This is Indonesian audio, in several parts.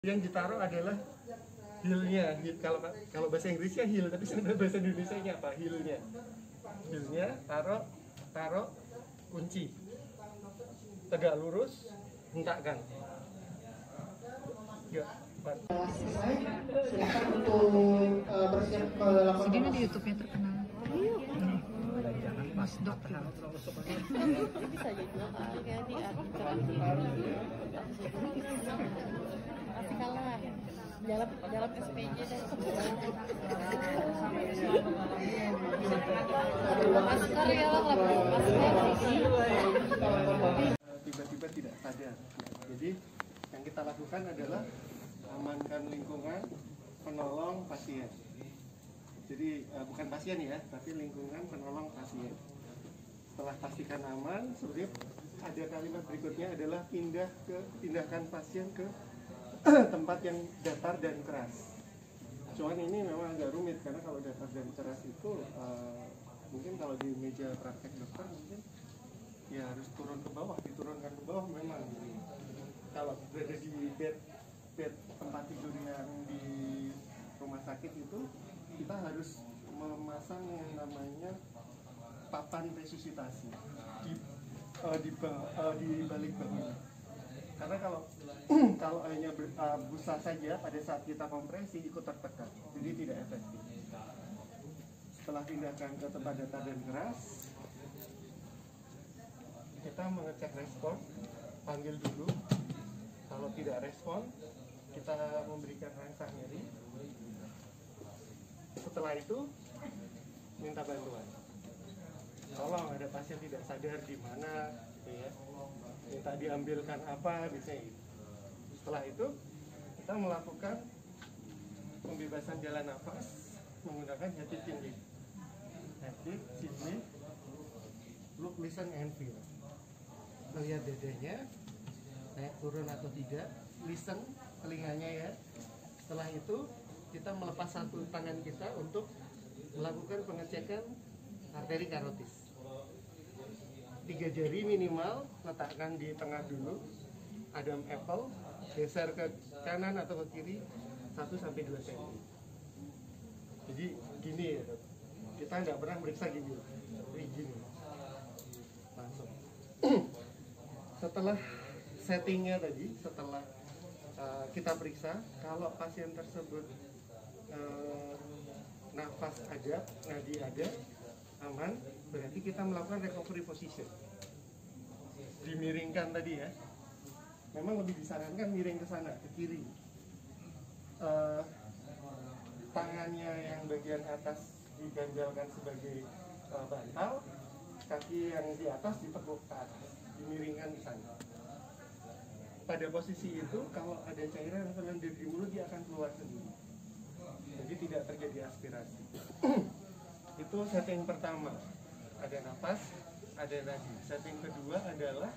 Yang ditaruh adalah heel-nya. Kalau bahasa Inggrisnya heel, tapi sebenarnya bahasa Indonesianya apa? Heel-nya taruh kunci. Tegak lurus, hentakkan. Ya, silakan untuk bersiap melakukan. Segini di YouTube-nya terkenal. Mas Dok. Bisa jadi kayak di masih kalah dalam SPJ dan masker ya lah tiba-tiba tidak sadar. Jadi yang kita lakukan adalah amankan lingkungan, penolong pasien. Jadi bukan pasien ya, tapi lingkungan penolong pasien. Setelah pastikan aman, sebenarnya ada kalimat berikutnya adalah pindahkan pasien ke tempat yang datar dan keras. Cuman ini memang agak rumit karena kalau datar dan keras itu mungkin kalau di meja praktek dokter mungkin ya harus diturunkan ke bawah memang. Kalau berada di bed tempat tidur yang di rumah sakit itu kita harus memasang yang namanya papan resusitasi di balik bahunya. Karena kalau hanya busa saja pada saat kita kompresi ikut tertekan, jadi tidak efektif. Setelah pindahkan ke tempat datar dan keras, kita mengecek respon, panggil dulu. Kalau tidak respon, kita memberikan rangsang nyeri. Setelah itu, minta bantuan. Tolong ada pasien tidak sadar di mana, gitu ya. Minta diambilkan apa, biasanya itu. Setelah itu, kita melakukan pembebasan jalan nafas menggunakan head chin lift. Head lift, chin lift, look, listen, and feel. Melihat dadanya, naik turun atau tidak, listen telinganya ya. Setelah itu kita melepas satu tangan kita untuk melakukan pengecekan arteri karotis. 3 jari minimal letakkan di tengah dulu, Adam apple, geser ke kanan atau ke kiri 1-2 cm. Jadi gini ya, kita nggak pernah meriksa gini, tapi gini langsung. Setelah settingnya tadi, setelah kita periksa, kalau pasien tersebut nafas ada, nadi ada, aman, berarti kita melakukan recovery position. Dimiringkan tadi ya, memang lebih disarankan miring ke sana, ke kiri. Tangannya yang bagian atas diganjalkan sebagai bantal, kaki yang di atas ditekuk ke atas, dimiringkan di sana. Pada posisi itu, kalau ada cairan yang terlendar di mulut, dia akan keluar sendiri. Jadi tidak terjadi aspirasi. Itu setting pertama, ada nafas, ada nadi. Setting kedua adalah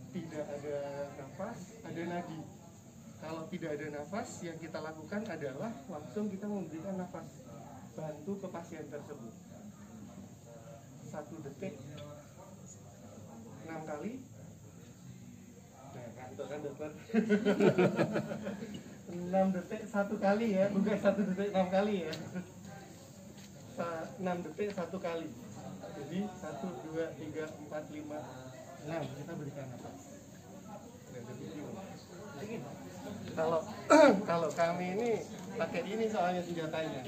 tidak ada nafas, ada nadi. Kalau tidak ada nafas, yang kita lakukan adalah langsung kita memberikan nafas bantu ke pasien tersebut. 1 detik 6 kali. Nah, kantor kan dokter. 6 detik 1 kali ya, bukan 1 detik 6 kali ya. 6 detik 1 kali. Jadi 1, 2, 3, 4, 5, 6 kita berikan nafas. Kalau kami ini pakai ini soalnya senjatanya.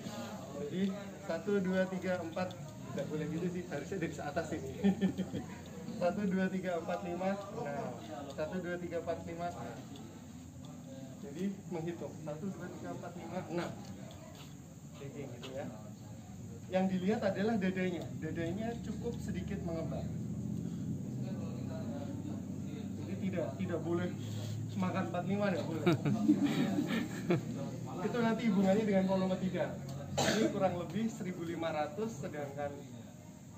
Jadi 1, 2, 3, 4, tidak boleh gitu sih, harusnya dari atas ini. 1, 2, 3, 4, 5, nah 1, 2, 3, 4, 5. Jadi menghitung 1, 2, 3, 4, 5, 6. Jadi gitu ya. Yang dilihat adalah dadanya. Dadanya cukup sedikit mengembang. Jadi tidak boleh makan 45, tidak boleh. Itu nanti hubungannya dengan volume 3. Ini kurang lebih 1.500, sedangkan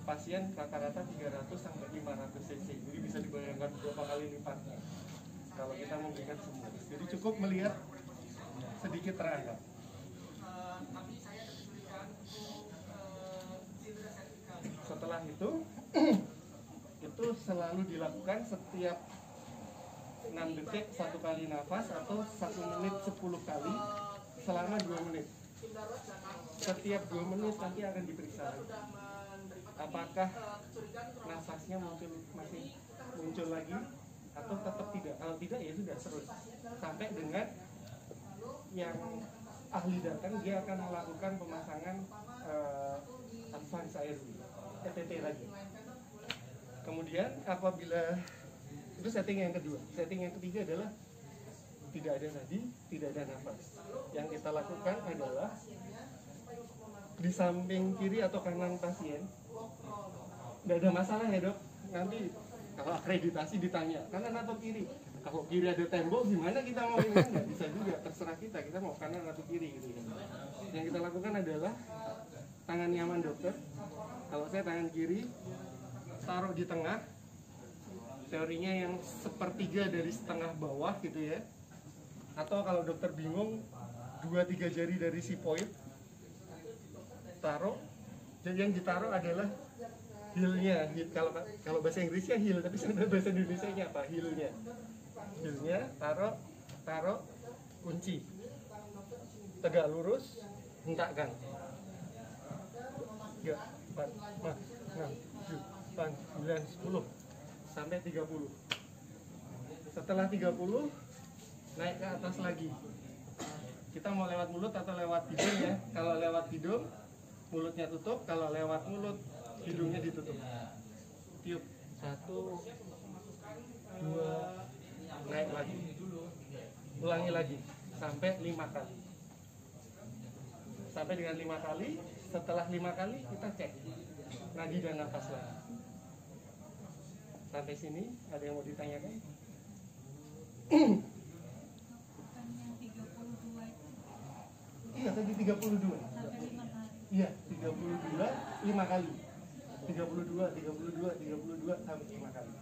pasien rata-rata 300 sampai 500 cc. Jadi bisa dibayangkan berapa kali lipatnya kalau kita memberikan semua. Jadi cukup melihat sedikit terangkat. Setelah itu selalu dilakukan setiap 6 detik 1 kali nafas atau 1 menit 10 kali selama 2 menit. Setiap 2 menit nanti akan diperiksa apakah nafasnya masih muncul lagi atau tetap tidak. Kalau tidak ya sudah terus sampai dengan yang ahli datang, dia akan melakukan pemasangan advance ARV ETT lagi. Kemudian apabila itu setting yang kedua, setting yang ketiga adalah tidak ada nadi, tidak ada nafas. Yang kita lakukan adalah di samping kiri atau kanan pasien, tidak ada masalah ya dok. Nanti kalau akreditasi ditanya kanan atau kiri, kalau kiri ada tembok gimana kita mau ini, nggak bisa juga, terserah kita mau kanan atau kiri gitu. Yang kita lakukan adalah tangan nyaman dokter. Kalau saya tangan kiri taruh di tengah, teorinya yang sepertiga dari setengah bawah gitu ya. Atau kalau dokter bingung 2-3 jari dari si point taruh. Jadi yang ditaruh adalah heel-nya. Kalau bahasa Inggrisnya heel, tapi sebenarnya bahasa Indonesianya apa? Heel-nya. Heel-nya taruh kunci. Tegak lurus, hentakkan. 3, 4, 5, 6, 7, 8, 9, 10 sampai 30. Setelah 30 naik ke atas lagi. Kita mau lewat mulut atau lewat hidung ya. Kalau lewat hidung mulutnya tutup, kalau lewat mulut hidungnya ditutup. Tiup 1, 2, naik lagi. Ulangi lagi sampai 5 kali. Sampai dengan 5 kali. Setelah 5 kali kita cek nadi dan nafas lagi. Sampai sini ada yang mau ditanyakan? Iya tadi 32. Iya 32 5 kali. 32 sampai 5 kali.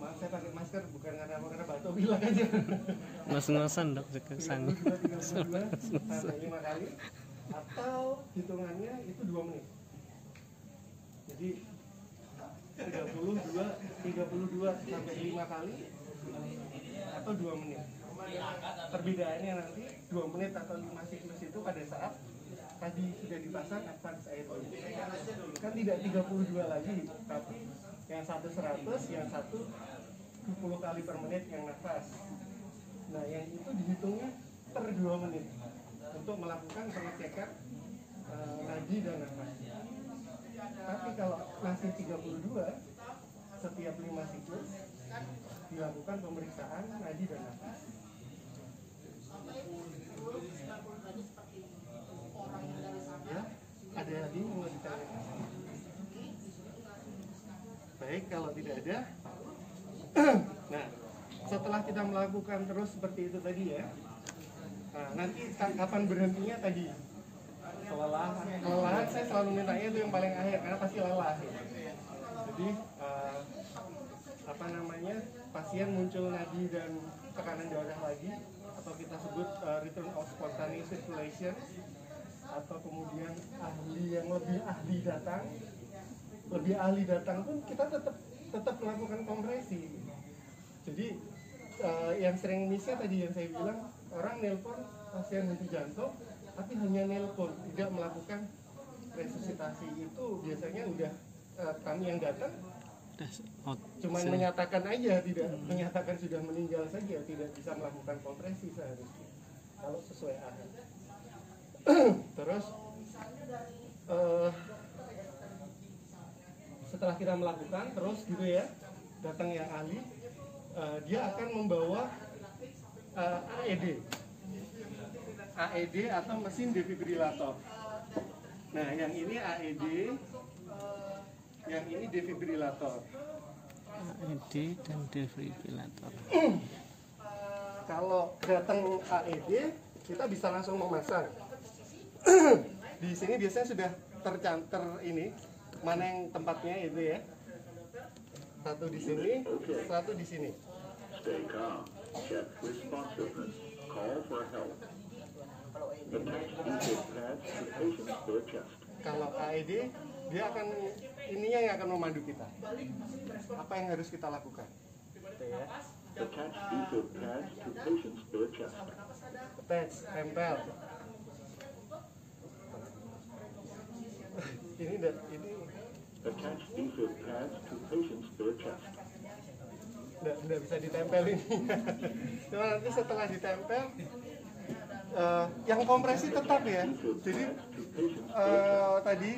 Maaf saya pakai masker bukan karena batuk pilek aja. Ngos-ngosan dok, kesan. 32 sampai 5 kali atau hitungannya itu 2 menit. Jadi 32 sampai 5 kali atau 2 menit. Perbedaannya nanti 2 menit atau 5 siklus itu pada saat tadi sudah dipasang advance ARV. Kan tidak 32 lagi, tapi yang satu 100, yang satu 20 kali per menit yang nafas. Nah yang itu dihitungnya per 2 menit untuk melakukan pengecekan nadi dan nafas. Tapi kalau masih 32, setiap 5 siklus dilakukan pemeriksaan nadi dan nafas. Ya, ada lagi yang mau ditanyakan? Baik, kalau tidak ada, nah setelah kita melakukan terus seperti itu tadi ya, nah, nanti kapan berhentinya tadi? Kelelahan saya selalu mintanya itu yang paling akhir karena pasti lelah. Jadi pasien muncul nadi dan tekanan darah lagi, atau kita sebut return of spontaneous circulation, atau kemudian ahli yang lebih ahli datang pun kita tetap melakukan kompresi. Jadi yang sering missnya tadi yang saya bilang, orang nelpon pasien henti jantung tapi hanya nelpon, tidak melakukan resusitasi. Itu biasanya udah kami yang datang cuma menyatakan aja, tidak menyatakan sudah meninggal saja, tidak bisa melakukan kompresi seharusnya kalau sesuai ahli. Terus setelah kita melakukan terus gitu ya, datang yang ahli, dia akan membawa AED atau mesin defibrilator. Nah yang ini AED, yang ini defibrilator. AED dan defibrilator. Kalau datang AED, kita bisa langsung memasang. Di sini biasanya sudah tercanter ini mana yang tempatnya itu ya. Satu di sini, satu di sini. Stay calm. Check responsiveness. Call for help. Attach intake pads to patient's bare chest. Kalau AED dia akan ininya yang akan memandu kita. Apa yang harus kita lakukan? Gitu ya. Attach defib pads to patient's bare chest. Attach, tempel. ini Attach defib pads to patient's bare chest. nggak bisa ditempel ini. Cuma nanti setelah ditempel, yang kompresi tetap ya. Jadi tadi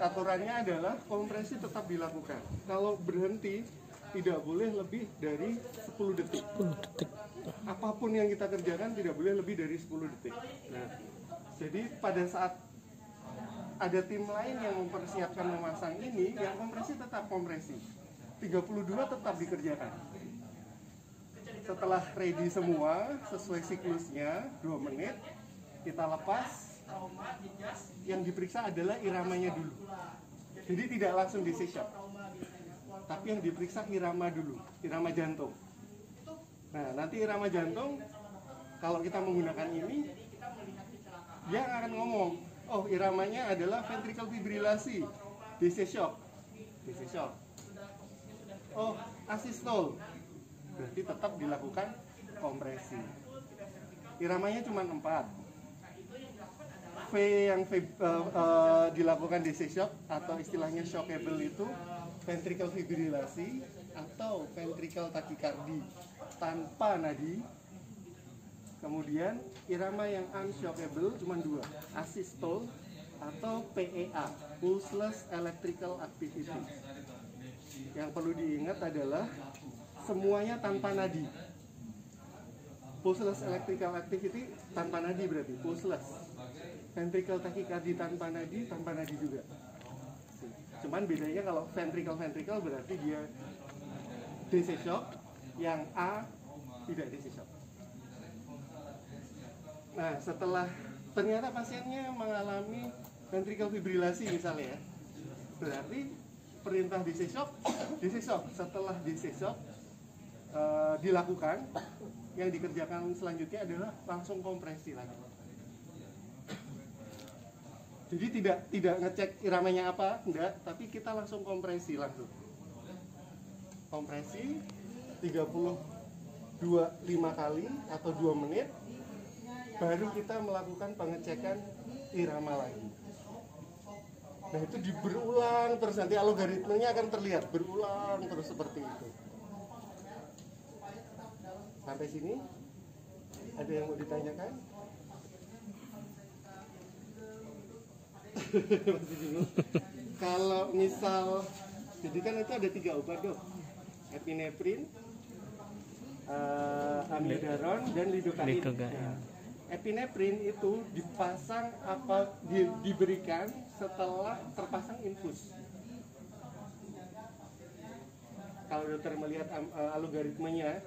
aturannya adalah kompresi tetap dilakukan. Kalau berhenti tidak boleh lebih dari 10 detik. 10 detik. Apapun yang kita kerjakan tidak boleh lebih dari 10 detik. Nah, jadi pada saat ada tim lain yang mempersiapkan memasang ini, yang kompresi tetap kompresi. 32 tetap dikerjakan. Setelah ready semua, sesuai siklusnya, 2 menit, kita lepas. Yang diperiksa adalah iramanya dulu. Jadi tidak langsung di C-sharp, tapi yang diperiksa irama dulu, irama jantung. Nah, nanti irama jantung, kalau kita menggunakan ini, dia akan ngomong, oh iramanya adalah ventricle fibrilasi, DC shock. Oh, asystole, berarti tetap dilakukan kompresi. Iramanya cuma 4. V yang dilakukan DC shock atau istilahnya shockable itu ventricle fibrilasi atau ventricle tachycardia tanpa nadi. Kemudian irama yang unshockable cuma 2, asystole atau PEA, pulseless electrical activity. Yang perlu diingat adalah semuanya tanpa nadi. Pulseless electrical activity tanpa nadi berarti pulseless. Ventricle tachycardia tanpa nadi juga. Cuman bedanya kalau ventricle berarti dia DC shock, yang A tidak DC shock. Nah, setelah ternyata pasiennya mengalami ventricle fibrilasi misalnya ya, berarti perintah DC shock. Setelah DC shock dilakukan, yang dikerjakan selanjutnya adalah langsung kompresi lagi. Jadi tidak ngecek iramanya apa, enggak, tapi kita langsung kompresi langsung. Kompresi 5 kali atau 2 menit, baru kita melakukan pengecekan irama lagi. Nah, itu berulang terus, nanti algoritmenya akan terlihat berulang terus seperti itu. Sampai sini ada yang mau ditanyakan? Masih bingung. Kalau misal, jadi kan itu ada 3 obat dok, epinefrin, amiodaron, dan lidocaine. Nah, epinefrin itu dipasang diberikan setelah terpasang infus. Kalau dokter melihat algoritmenya,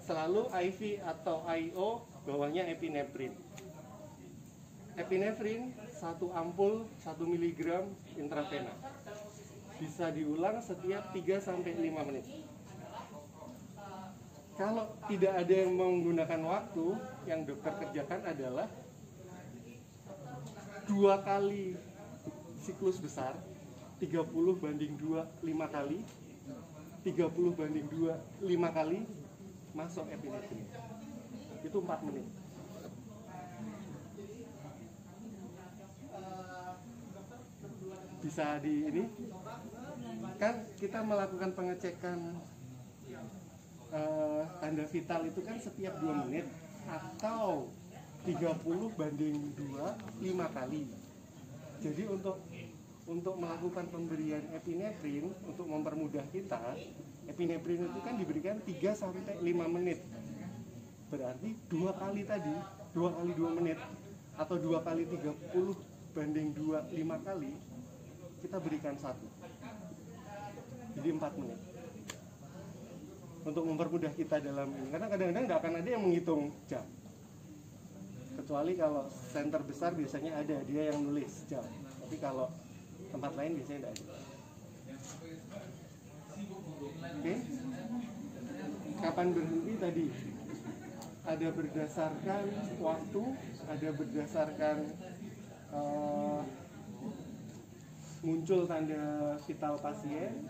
selalu IV atau IO bawahnya epinefrin. Epinefrin 1 ampul 1 mg intravena. Bisa diulang setiap 3-5 menit. Kalau tidak ada yang menggunakan waktu, yang dokter kerjakan adalah 2 kali siklus besar, 30/2 5 kali, 30/2 5 kali masuk epinefrin. Itu 4 menit. Bisa di ini kan kita melakukan pengecekan tanda vital itu kan setiap 2 menit atau 30/2 5 kali. Jadi untuk melakukan pemberian epinefrin, untuk mempermudah kita, epinefrin itu kan diberikan 3-5 menit. Berarti 2 kali tadi, 2 kali 2 menit atau 2 kali 30/2 5 kali kita berikan 1. Jadi 4 menit. Untuk mempermudah kita dalam ini, karena kadang-kadang nggak akan ada yang menghitung jam. Kecuali kalau center besar biasanya ada, dia yang nulis jam. Tapi kalau tempat lain biasanya tidak ada. Oke. Kapan berhenti tadi? Ada berdasarkan waktu, ada berdasarkan muncul tanda vital pasien,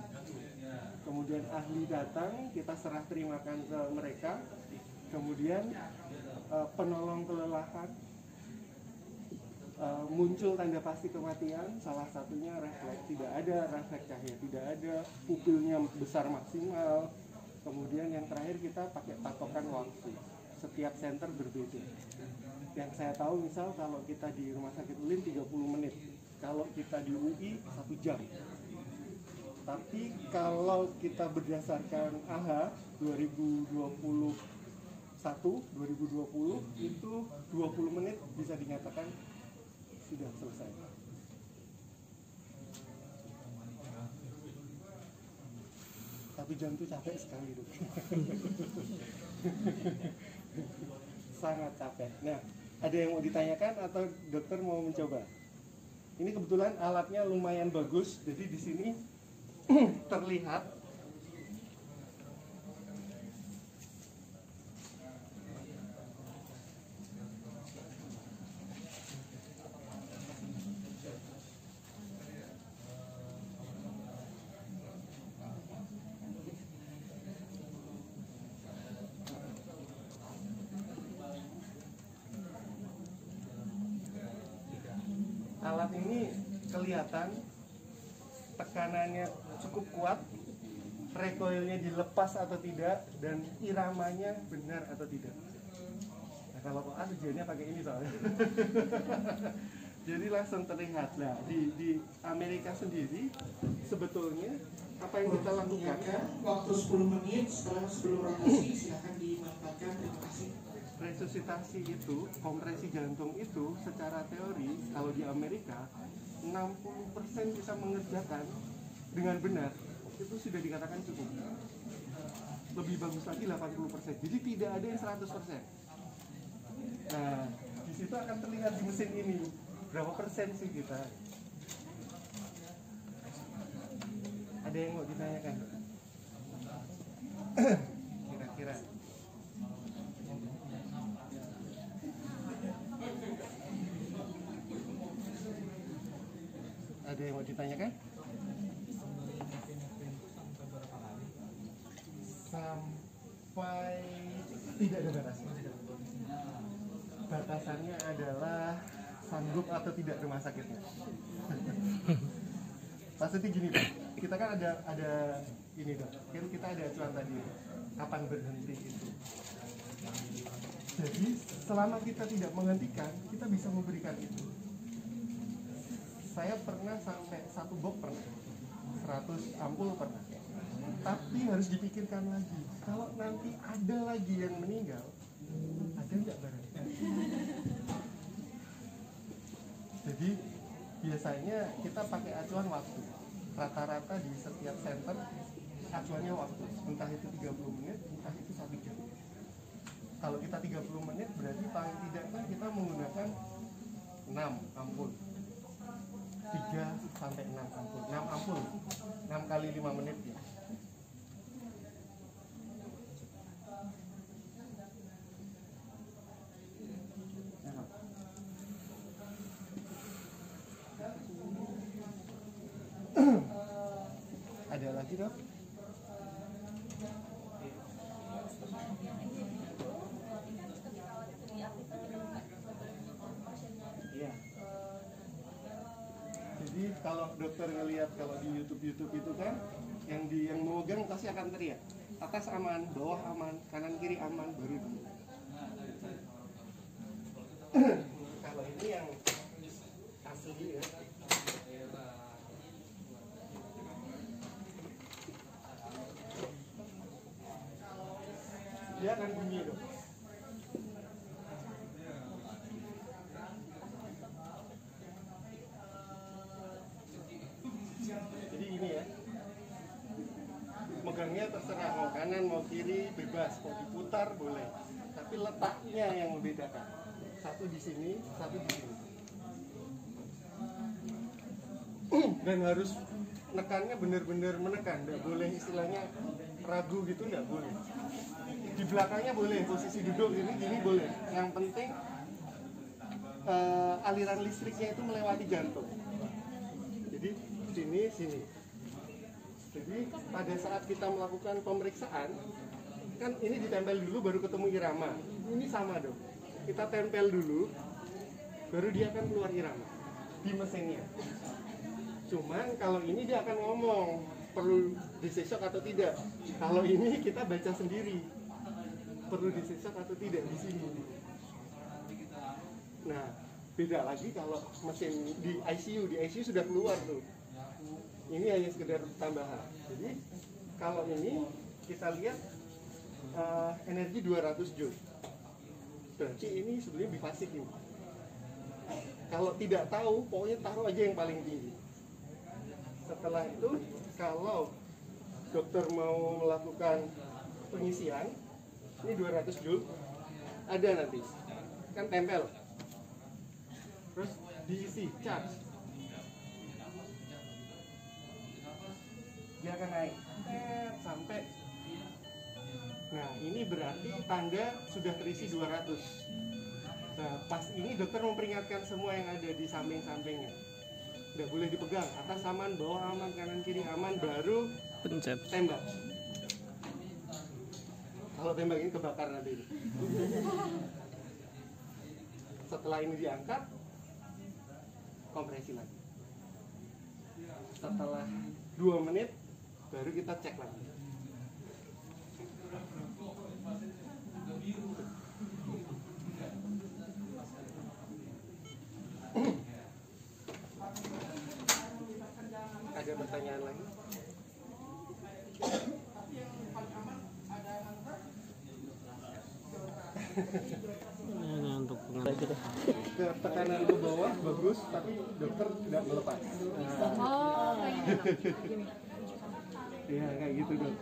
kemudian ahli datang, kita serah terimakan ke mereka, kemudian penolong kelelahan, muncul tanda pasti kematian, salah satunya refleks, tidak ada refleks cahaya, tidak ada, pupilnya besar maksimal, kemudian yang terakhir kita pakai patokan waktu, setiap center berbeda. Yang saya tahu misal kalau kita di Rumah Sakit ULIN 30 menit, kalau kita di UI 1 jam. Tapi kalau kita berdasarkan AHA 2020 itu 20 menit bisa dinyatakan sudah selesai. Tapi jam itu capek sekali, Dok. Sangat capek. Nah, ada yang mau ditanyakan atau dokter mau mencoba? Ini kebetulan alatnya lumayan bagus, jadi di sini terlihat alat ini kelihatan tekanannya cukup kuat, recoilnya dilepas atau tidak, dan iramanya benar atau tidak. Nah, kalau A tujuannya pakai ini soalnya. Jadi langsung terlihat. Nah, di Amerika sendiri sebetulnya apa yang kita lakukan? Waktu 10 menit sebelum rotasi, silakan dimanfaatkan. Terima kasih. Resusitasi itu, kompresi jantung itu secara teori kalau di Amerika 60% bisa mengerjakan dengan benar, itu sudah dikatakan cukup. Lebih bagus lagi 80%. Jadi tidak ada yang 100%. Nah, di situ akan terlihat di mesin ini berapa persen sih kita. Ada yang mau ditanyakan? Kira-kira ada yang mau ditanyakan? Sampai tidak ada batasan. Batasannya adalah sanggup atau tidak rumah sakitnya. Maksudnya gini, Pak. Kita kan ada ini, Dok. Kan kita ada acuan tadi, kapan berhenti itu. Jadi selama kita tidak menghentikan, kita bisa memberikan itu. Saya pernah sampai 1 box pernah, 100 ampul pernah. Tapi harus dipikirkan lagi, kalau nanti ada lagi yang meninggal, ada nggak barangnya? Jadi biasanya kita pakai acuan waktu. Rata-rata di setiap center acuannya waktu, entah itu 30 menit, entah itu 1 jam. Kalau kita 30 menit berarti paling tidak kan kita menggunakan 6 ampul. 3 sampai 6 ampul. 6 ampul. 6 kali 5 menit ya. Ada lagi, Dok? Iya. Jadi kalau dokter ngelihat kalau di YouTube itu kan yang memegang pasti akan teriak. Atas aman, bawah aman, kanan kiri aman, baru dulu. Kalau ini yang asli ya. Dia akan bunyi, Dok. Jadi ini ya, megangnya terserah, mau kanan mau kiri bebas, mau diputar boleh, tapi letaknya yang membedakan. Satu di sini, satu di sini. Dan harus nekannya benar-benar menekan, nggak boleh istilahnya ragu gitu, nggak boleh. Di belakangnya boleh, posisi duduk gini boleh. Yang penting aliran listriknya itu melewati jantung. Jadi sini, sini. Jadi pada saat kita melakukan pemeriksaan, kan ini ditempel dulu baru ketemu irama. Ini sama dong. Kita tempel dulu, baru dia akan keluar irama di mesinnya. Cuman kalau ini dia akan ngomong perlu disesok atau tidak. Kalau ini kita baca sendiri perlu disesok atau tidak di sini. Nah, beda lagi kalau mesin di ICU sudah keluar tuh. Ini hanya sekedar tambahan. Jadi kalau ini kita lihat energi 200 joule. Berarti ini sebenarnya bifasik ini. Kalau tidak tahu, pokoknya taruh aja yang paling tinggi. Setelah itu, kalau dokter mau melakukan pengisian, ini 200 joule, ada nanti, kan tempel. Terus diisi, charge. Dia akan naik sampai. Nah, ini berarti tanda sudah terisi 200. Nah, pas ini dokter memperingatkan semua yang ada di samping-sampingnya. Nggak boleh dipegang, atas aman, bawah aman, kanan kiri aman, baru Pencet. tembak. Kalau tembak ini kebakar nanti. Setelah ini diangkat, kompresi lagi. Setelah 2 menit, baru kita cek lagi. Ada pertanyaan lagi? Ini untuk pengaruh. Ke tekanan ke bawah bagus, tapi dokter tidak melepas. Oh, Iya, kayak gitu dok.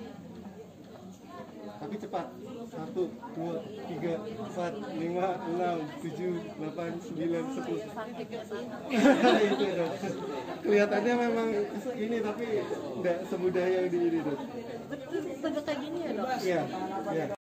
Tapi cepat. 1, 2, 3, 4, 5, 6, 7, 8, 9, 10. Itu dok. Kelihatannya memang ini, tapi tidak semudah yang di ini dok. tegak kayak gini ya dok? Iya, iya.